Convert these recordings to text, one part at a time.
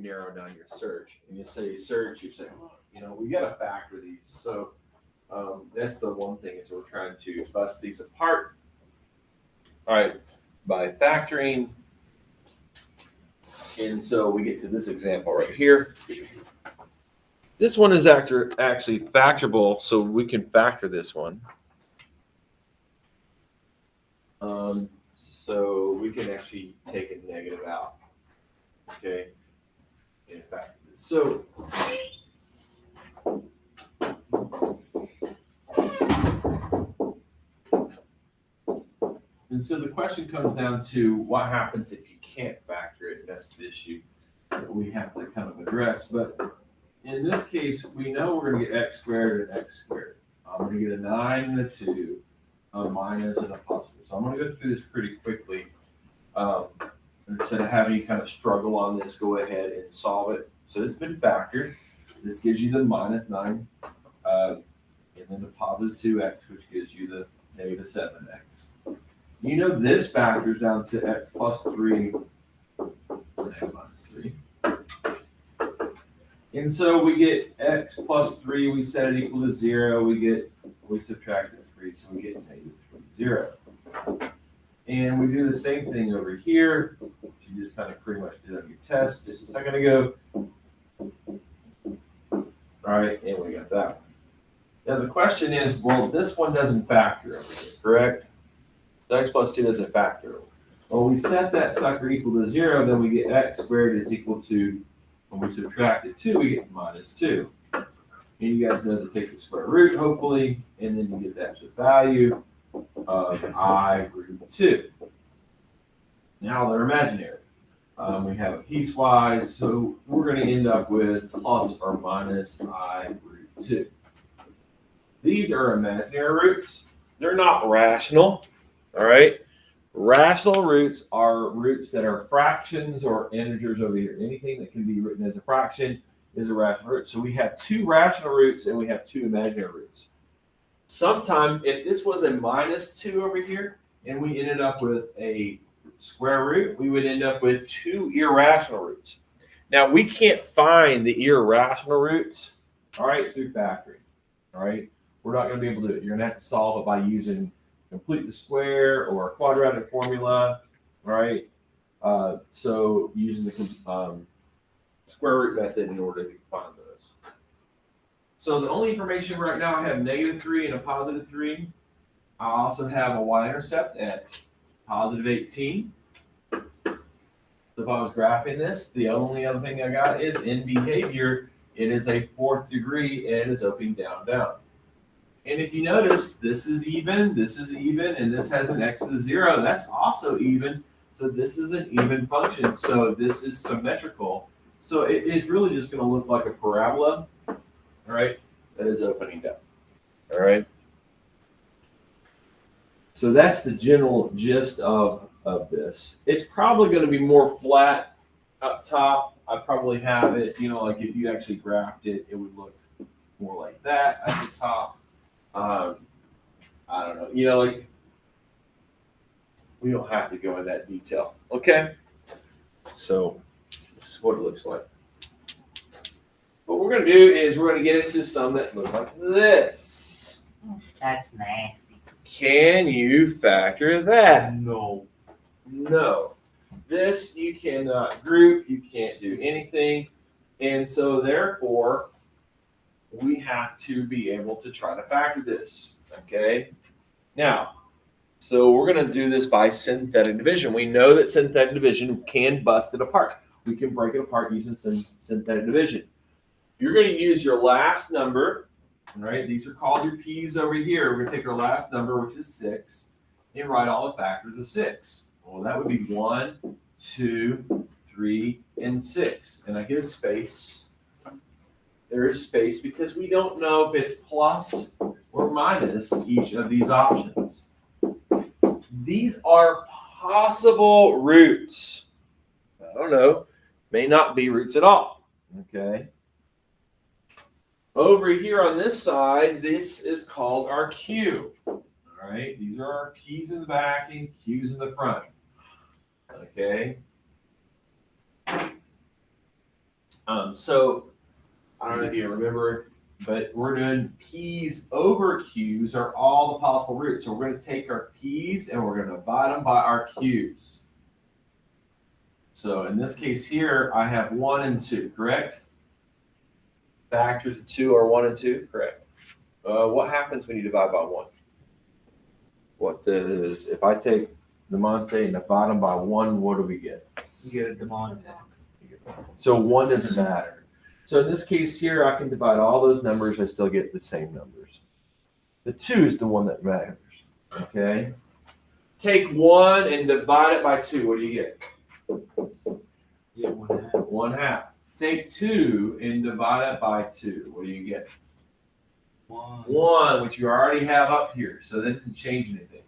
narrow down your search. And you say search, you say, oh, you know, we got to factor these. So that's the one thing is we're trying to bust these apart. All right, by factoring. And so we get to this example right here. This one is actually factorable, so we can factor this one. So we can actually take a negative out. Okay. In fact, so and so the question comes down to what happens if you can't factor it. That's the issue that we have to kind of address. But in this case, we know we're going to get x squared and x squared. I'm going to get a 9 and a 2, a minus and a positive. So I'm going to go through this pretty quickly. Instead of having you kind of struggle on this, go ahead and solve it. So it's been factored. This gives you the minus 9, and then the positive 2x, which gives you the negative 7x. You know this factors down to x plus 3 and x minus 3. And so we get x plus 3, we set it equal to 0, we subtract the 3, so we get negative 0. And we do the same thing over here, which you just kind of pretty much did on your test just a second ago. All right, and we got that one. Now the question is, well, this one doesn't factor over here, correct? The x plus 2 doesn't factor. Well, we set that sucker equal to 0, then we get x squared is equal to, when we subtract it 2, we get minus 2. And you guys know to take the square root, hopefully, and then you get that to value of I root 2. Now they're imaginary. We have a piecewise, so we're going to end up with plus or minus I root 2. These are imaginary roots. They're not rational. All right. Rational roots are roots that are fractions or integers over here. Anything that can be written as a fraction is a rational root. So we have 2 rational roots and we have 2 imaginary roots. Sometimes if this was a minus 2 over here and we ended up with a square root, we would end up with 2 irrational roots. Now we can't find the irrational roots, all right, through factoring. All right. We're not going to be able to do it. You're going to have to solve it by using complete the square or a quadratic formula, all right? So using the square root method in order to find those. So the only information right now, I have negative 3 and a positive 3. I also have a y-intercept at positive 18. So if I was graphing this, the only other thing I got is in behavior, it is a 4th degree and it is opening down, down. And if you notice, this is even, and this has an x to the 0. That's also even. So this is an even function. So this is symmetrical. So it's really just going to look like a parabola, all right, that is opening down, all right? So that's the general gist of this. It's probably going to be more flat up top. I probably have it, you know, like if you actually graphed it, it would look more like that at the top. I don't know, you know, like we don't have to go in that detail. Okay. So this is what it looks like. What we're going to do is we're going to get into some that look like this. That's nasty. Can you factor that? No. No. This you cannot group. You can't do anything. And so therefore, we have to be able to try to factor this, okay? Now, so we're going to do this by synthetic division. We know that synthetic division can bust it apart. We can break it apart using synthetic division. You're going to use your last number, right? These are called your p's over here. We're going to take our last number, which is 6, and write all the factors of 6. Well, that would be 1, 2, 3, and 6. And I get a space. There is space because we don't know if it's plus or minus each of these options. These are possible roots. I don't know, may not be roots at all, okay? Over here on this side, this is called our Q, all right? These are our P's in the back and Q's in the front, okay? So I don't know if you remember, but we're doing p's over q's are all the possible roots. So we're going to take our p's and we're going to divide them by our q's. So in this case here, I have 1 and 2, correct? Factors of 2 are 1 and 2, correct. What happens when you divide by 1? If I take the Monte and divide them by 1, what do we get? You get a demon. So 1 doesn't matter. So in this case here, I can divide all those numbers, I still get the same numbers. The 2 is the one that matters, okay? Take 1 and divide it by 2, what do you get? You get 1/2. 1/2. Take 2 and divide it by 2, what do you get? 1, which you already have up here, so that doesn't change anything.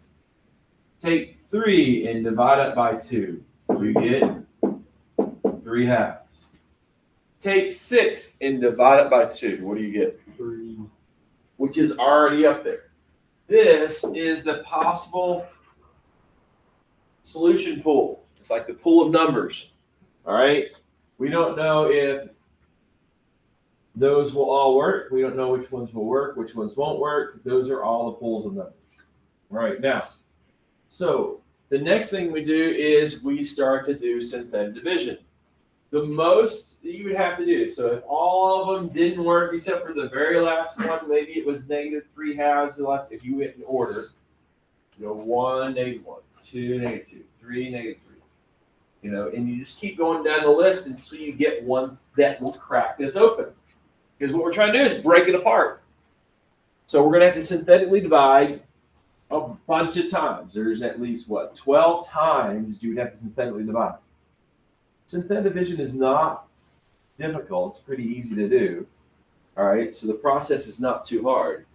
Take 3 and divide it by 2, you get 3/2. Take 6 and divide it by 2, what do you get? 3. Which is already up there. This is the possible solution pool. It's like the pool of numbers. All right. We don't know if those will all work. We don't know which ones will work, which ones won't work. Those are all the pools of numbers. All right. Now, so the next thing we do is we start to do synthetic division. The most you would have to do. So if all of them didn't work except for the very last one, maybe it was -3/2. If you went in order, 1, -1, 2, -2, 3, -3. And you just keep going down the list until you get one that will crack this open. Because what we're trying to do is break it apart. So we're going to have to synthetically divide a bunch of times. There's at least, 12 times you would have to synthetically divide. Synthetic division is not difficult. It's pretty easy to do. All right, so the process is not too hard.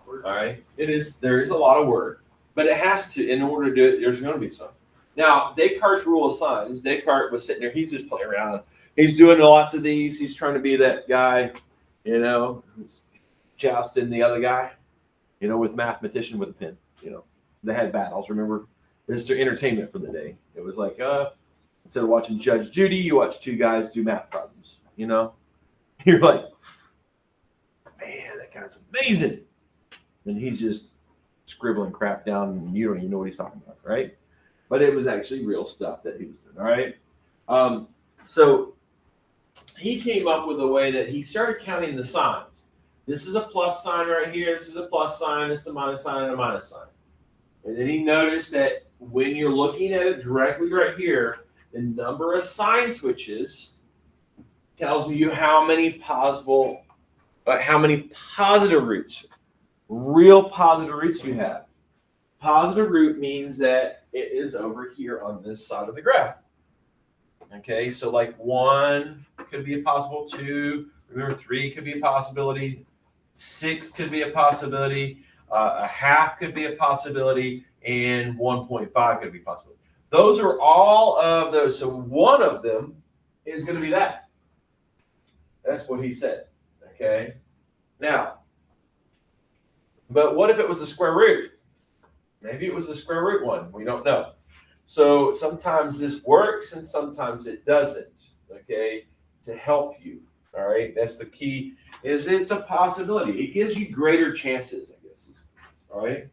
All right, there is a lot of work, but it has to, in order to do it, there's going to be some. Now, Descartes' rule of signs, Descartes was sitting there, he's just playing around. He's doing lots of these. He's trying to be that guy, who's jousting the other guy, with mathematician with a pen. They had battles, remember? It's their entertainment for the day. It was like, instead of watching Judge Judy, you watch two guys do math problems, You're like, man, that guy's amazing. And he's just scribbling crap down and you don't even know what he's talking about, right? But it was actually real stuff that he was doing, all right? So he came up with a way that he started counting the signs. This is a plus sign right here. This is a plus sign. This is a minus sign and a minus sign. And then he noticed that when you're looking at it directly right here, the number of sign switches tells you how many positive roots, real positive roots you have. Positive root means that it is over here on this side of the graph. Okay, so like 1 could be a possible, 2, remember 3 could be a possibility, 6 could be a possibility, a half could be a possibility, and 1.5 could be a possibility. Those are all of those. So one of them is going to be that. That's what he said. Okay. Now, but what if it was a square root? Maybe it was a square root one. We don't know. So sometimes this works and sometimes it doesn't. Okay. To help you. All right. That's the key. Is it's a possibility. It gives you greater chances, I guess. All right.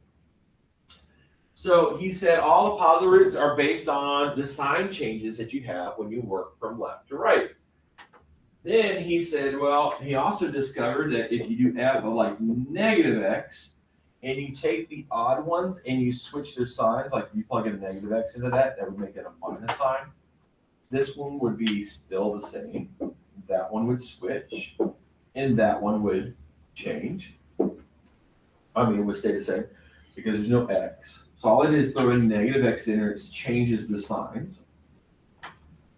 So he said all the positive roots are based on the sign changes that you have when you work from left to right. Then he said, well, he also discovered that if you do have like negative x and you take the odd ones and you switch their signs, like you plug in a negative x into that would make that a minus sign. This one would be still the same. That one would switch and that one would change. It would stay the same because there's no x. So all it is throwing negative x in there, it changes the signs.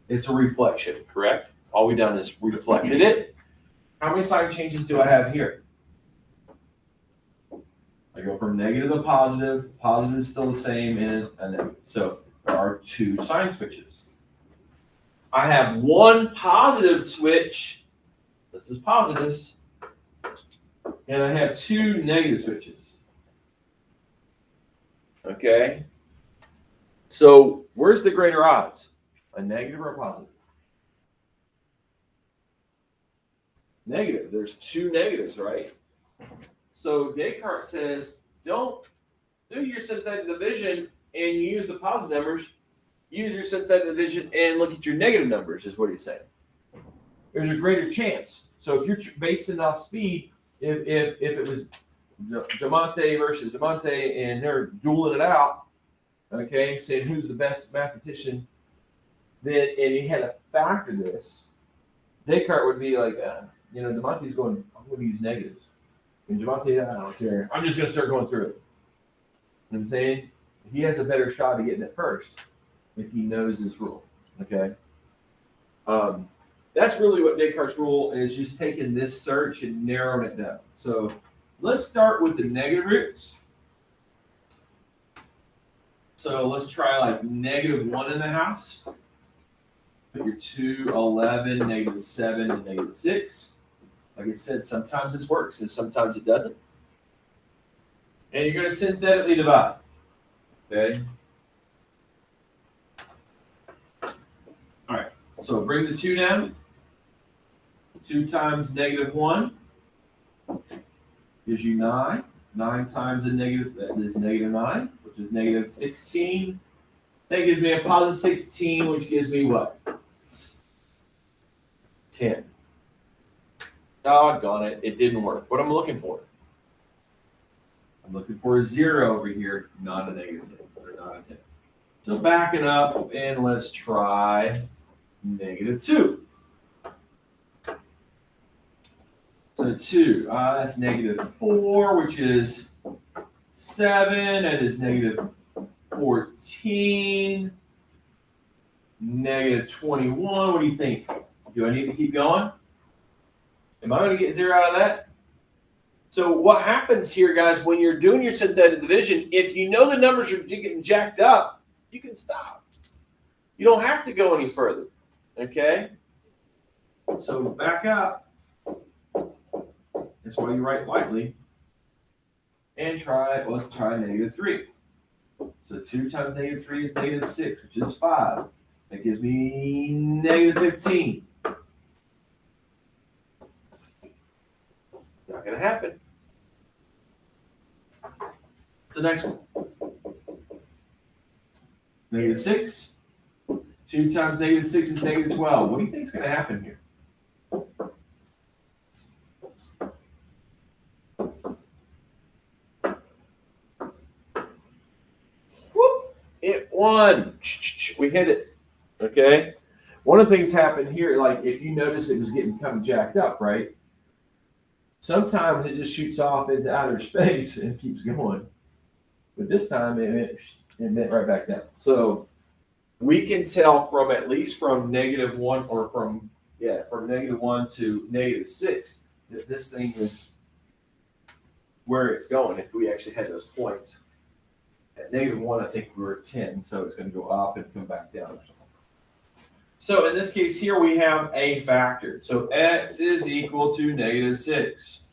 It's a reflection, correct? All we've done is reflected it. How many sign changes do I have here? I go from negative to positive. Positive is still the same and a negative. So there are 2 sign switches. I have 1 positive switch. This is positives. And I have 2 negative switches. Okay. So where's the greater odds? A negative or a positive? negative. There's two negatives, right? So Descartes says, don't do your synthetic division and use the positive numbers. Use your synthetic division and look at your negative numbers, is what he's saying. There's a greater chance. So if you're basing off speed, if it was Diamante versus Diamante and they're dueling it out, okay, saying who's the best mathematician, then and he had to factor this, Descartes would be like, Diamante's going, I'm going to use negatives. And Diamante, I don't care. I'm just going to start going through it. You know what I'm saying? He has a better shot at getting it first if he knows this rule, okay? That's really what Descartes' rule is, just taking this search and narrowing it down. So let's start with the negative roots. So let's try like -1.5. Put your 2, 11, -7, and -6. Like I said, sometimes this works and sometimes it doesn't. And you're going to synthetically divide, okay? All right, so bring the 2 down. 2 times -1 gives you 9. 9 times a negative, that is -9, which is -16. That gives me a +16, which gives me what? 10. Doggone it, it didn't work. What am I looking for? I'm looking for a 0 over here, not a -10, or not a 10. So backing up, and let's try -2. So 2, that's -4, which is 7. That is -14. -21. What do you think? Do I need to keep going? Am I going to get 0 out of that? So what happens here, guys, when you're doing your synthetic division, if you know the numbers are getting jacked up, you can stop. You don't have to go any further, okay? So back up. That's why you write lightly. And let's try -3. So 2 times -3 is -6, which is 5. That gives me -15. Not going to happen. What's the next one? -6. 2 times -6 is -12. What do you think is going to happen here? It won. We hit it. Okay. One of the things happened here, like if you notice it was getting kind of jacked up, right? Sometimes it just shoots off into outer space and keeps going. But this time it went right back down. So we can tell from at least from -1 or from -1 to -6 that this thing is where it's going if we actually had those points. At -1, I think we were at 10, so it's going to go up and come back down. So in this case here, we have a factor. So x is equal to -6.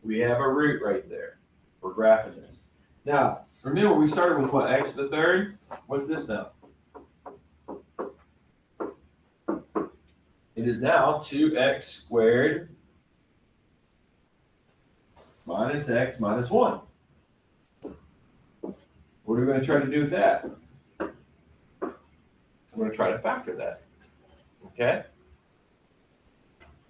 We have a root right there. We're graphing this. Now, remember we started with what, x to the third? What's this now? It is now 2x squared minus x minus 1. What are we going to try to do with that? We're going to try to factor that. Okay?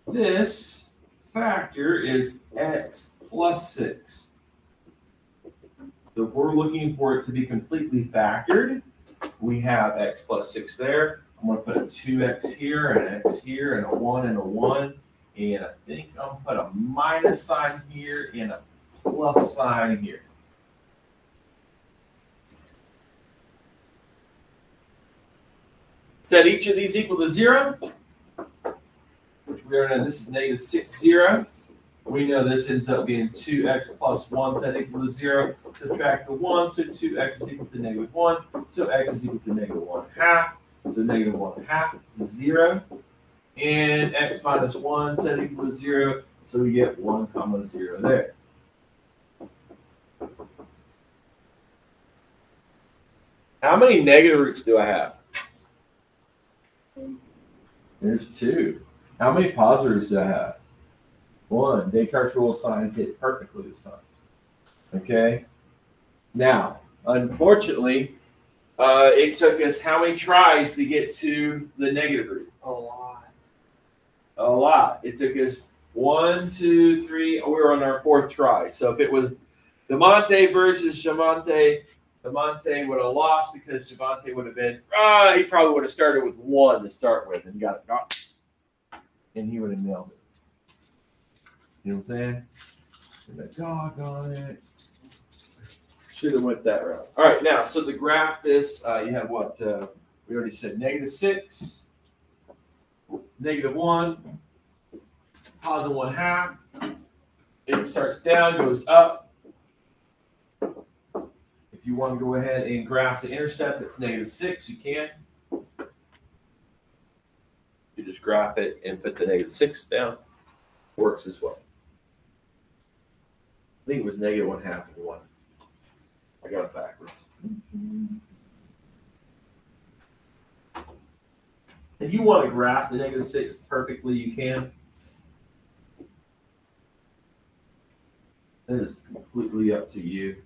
This factor is x plus 6. So if we're looking for it to be completely factored, we have x plus 6 there. I'm going to put a 2x here, an x here, and a 1 and a 1. And I think I'll put a minus sign here and a plus sign here. Set each of these equal to 0, which we already know this is -6, 0. We know this ends up being 2x plus 1 set equal to 0. Subtract the 1, so 2x is equal to -1. So x is equal to -1/2. So -1/2 is 0. And x minus 1 set equal to 0. So we get 1, 0 there. How many negative roots do I have? There's 2. How many positive roots do I have? 1. Descartes' rule of signs hit perfectly this time. Okay? Now, unfortunately, it took us how many tries to get to the negative root? A lot. A lot. It took us 1, 2, 3. We were on our 4th try. So if it was Demonte versus Javante, Demonte would have lost because Javante would have been, he probably would have started with 1 to start with and got it gone. And he would have nailed it. You know what I'm saying? And that dog on it. Should have went that route. All right, now, so to graph this, you have what? We already said -6, -1, positive 1/2. It starts down, goes up. If you want to go ahead and graph the intercept that's -6, you can. You just graph it and put the -6 down. Works as well. I think it was -1/2 and 1. I got it backwards. If you want to graph the -6 perfectly, you can. It is completely up to you.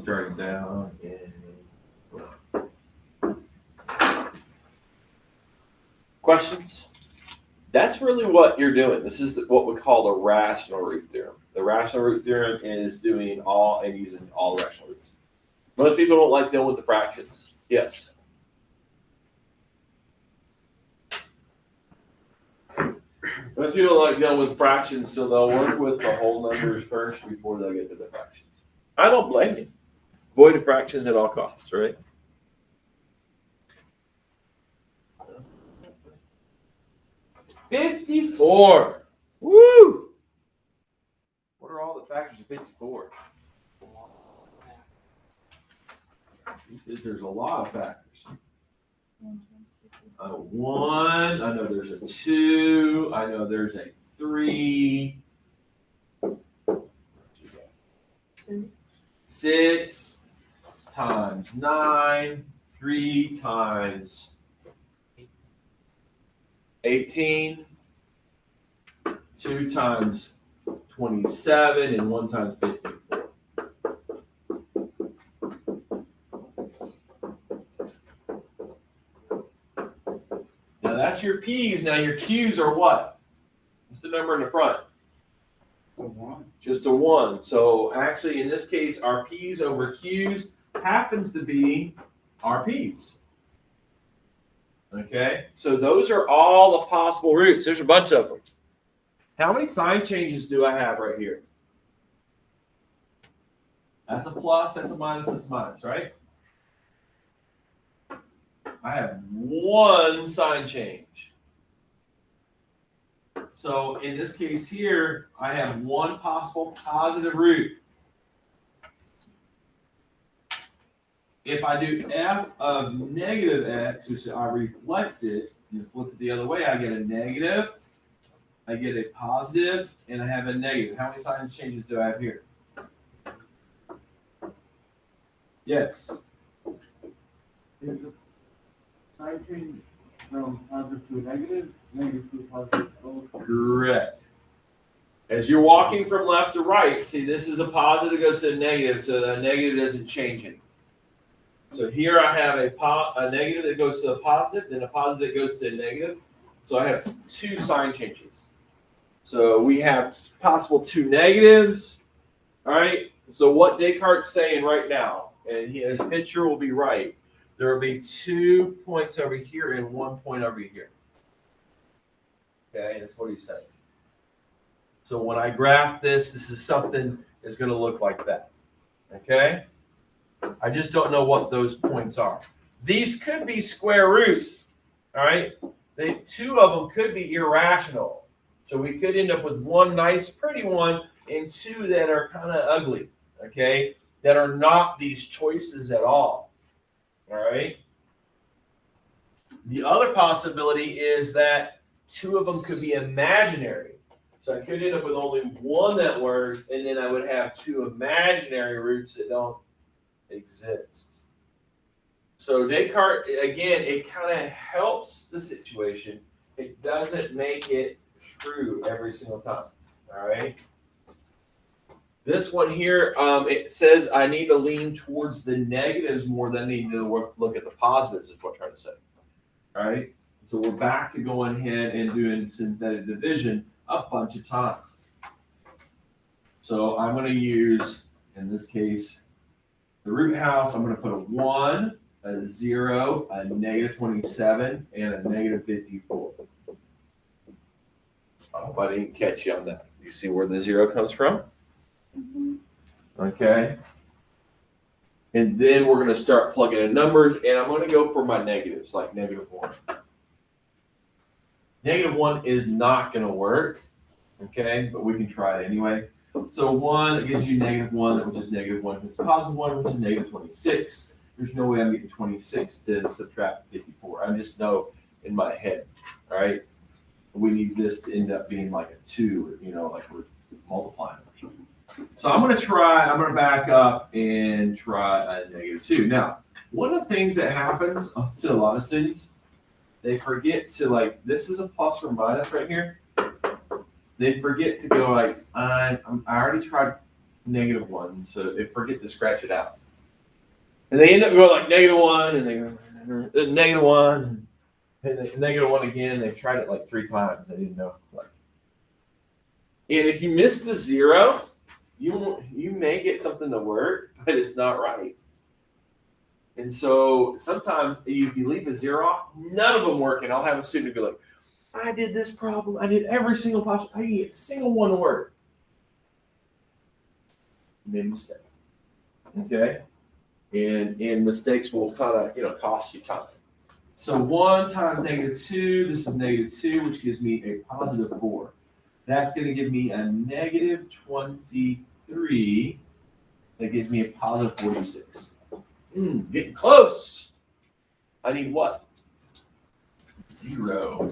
Starting down and questions? That's really what you're doing. This is what we call the rational root theorem. The rational root theorem is doing all and using all rational roots. Most people don't like dealing with the fractions. Yes. Most people don't like dealing with fractions, so they'll work with the whole numbers first before they'll get to the fractions. I don't blame you. Avoid the fractions at all costs, right? $54. Woo! What are all the factors of 54? He says there's a lot of factors. 1, I know there's a 2, I know there's a 3, 6 times 9, 3 times 18, 2 times 27, and 1 times 54. Now that's your P's. Now your Q's are what? What's the number in the front? A 1. Just a 1. So actually, in this case, our P's over Q's happens to be our P's. Okay, so those are all the possible roots. There's a bunch of them. How many sign changes do I have right here? That's a plus, that's a minus, that's a minus, right? I have 1 sign change. So in this case here, I have 1 possible positive root. If I do f of -x, which I reflect it, and flip it the other way, I get a negative, I get a positive, and I have a negative. How many sign changes do I have here? Yes. Is the sign change from positive to negative, negative to positive? Correct. As you're walking from left to right, see, this is a positive goes to a negative, so the negative doesn't change it. So here I have a negative that goes to a positive, then a positive that goes to a negative. So I have 2 sign changes. So we have possible 2 negatives. All right. So what Descartes' saying right now, and his picture will be right, there will be 2 points over here and 1 point over here. Okay, that's what he's saying. So when I graph this is something that's going to look like that. Okay? I just don't know what those points are. These could be square root. All right? 2 of them could be irrational. So we could end up with 1 nice, pretty one and 2 that are kind of ugly. Okay? That are not these choices at all. All right? The other possibility is that 2 of them could be imaginary. So I could end up with only 1 that works, and then I would have 2 imaginary roots that don't exist. So Descartes, again, it kind of helps the situation. It doesn't make it true every single time. All right. This one here, it says I need to lean towards the negatives more than I need to look at the positives, is what I'm trying to say. All right. So we're back to going ahead and doing synthetic division a bunch of times. So I'm going to use, in this case, the root house. I'm going to put a 1, a 0, a negative 27, and a negative 54. I hope I didn't catch you on that. You see where the 0 comes from? Mm-hmm. Okay. And then we're going to start plugging in numbers, and I'm going to go for my negatives, like negative 1. Negative 1 is not going to work, okay, but we can try it anyway. So 1 gives you negative 1, which is negative 1, which is positive 1, which is negative 26. There's no way I'm getting 26 to subtract 54. I just know in my head, all right? We need this to end up being like a 2, like we're multiplying. So I'm going to back up and try a negative 2. Now, one of the things that happens to a lot of students, they forget to, like, this is a plus or minus right here. They forget to go like, I already tried negative 1, so they forget to scratch it out. And they end up going like negative 1, and they go negative 1, and then negative 1 again. They've tried it like 3 times. They didn't know. And if you miss the 0, you may get something to work, but it's not right. And so sometimes if you leave a 0 off, none of them work. And I'll have a student be like, I did this problem. I did every single problem. I didn't get a single one to work. Made a mistake. Okay? And mistakes will kind of, cost you time. So 1 times negative 2, this is negative 2, which gives me a positive 4. That's going to give me a negative 23. That gives me a positive 46. Getting close. I need what? 0. I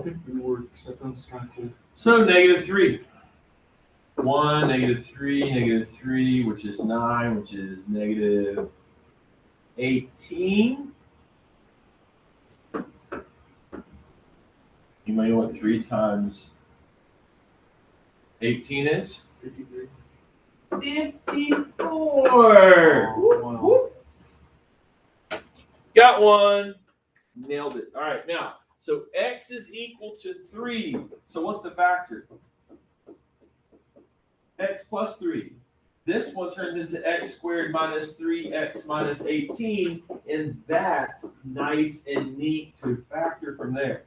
think it works. That sounds kind of cool. So negative 3. 1, negative 3, which is 9, which is negative 18. You might know what 3 times 18 is? 53. 54. Wow. Whoop. Got one. Nailed it. All right, now, so x is equal to 3. So what's the factor? X plus 3. This one turns into x squared minus 3x minus 18, and that's nice and neat to factor from there.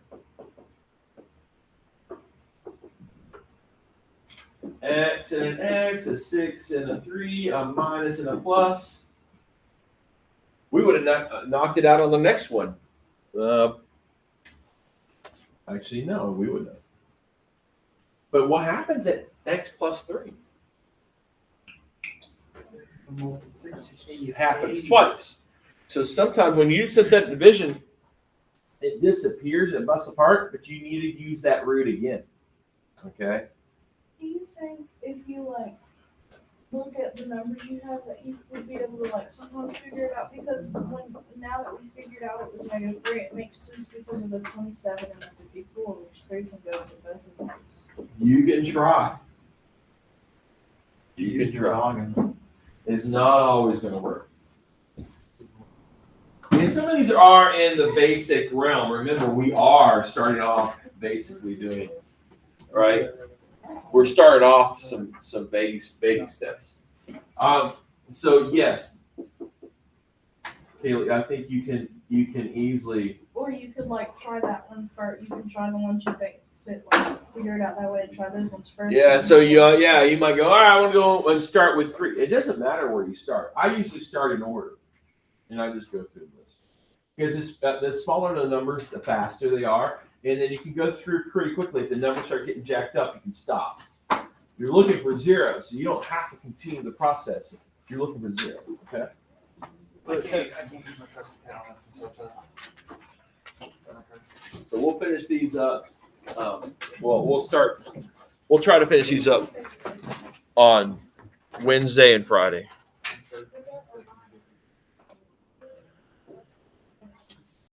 X and an X, a 6 and a 3, a minus and a plus. We would have knocked it out on the next one. Actually, no, we wouldn't have. But what happens at X plus 3? It happens twice. So sometimes when you do synthetic division, it disappears, it busts apart, but you need to use that root again. Okay? Do you think if you look at the numbers you have that you would be able to sometimes figure it out? Because now that we figured out it was negative 3, it makes sense because of the 27 and the 54, which 3 can go into both of those. You can try. You can try. It's not always going to work. And some of these are in the basic realm. Remember, we are starting off basically doing, right? We're starting off some baby steps. So yes, Kaylee, I think you can easily. Or you could try that one first. You can try the ones you think fit, figure it out that way and try those ones first. Yeah. So you might go. All right, I want to go and start with 3. It doesn't matter where you start. I usually start in order, and I just go through this because the smaller the numbers, the faster they are. And then you can go through pretty quickly. If the numbers start getting jacked up, you can stop. You're looking for 0, so you don't have to continue the process. You're looking for 0, okay? I can't use my trusty pen on this and stuff. So we'll finish these up. We'll try to finish these up on Wednesday and Friday.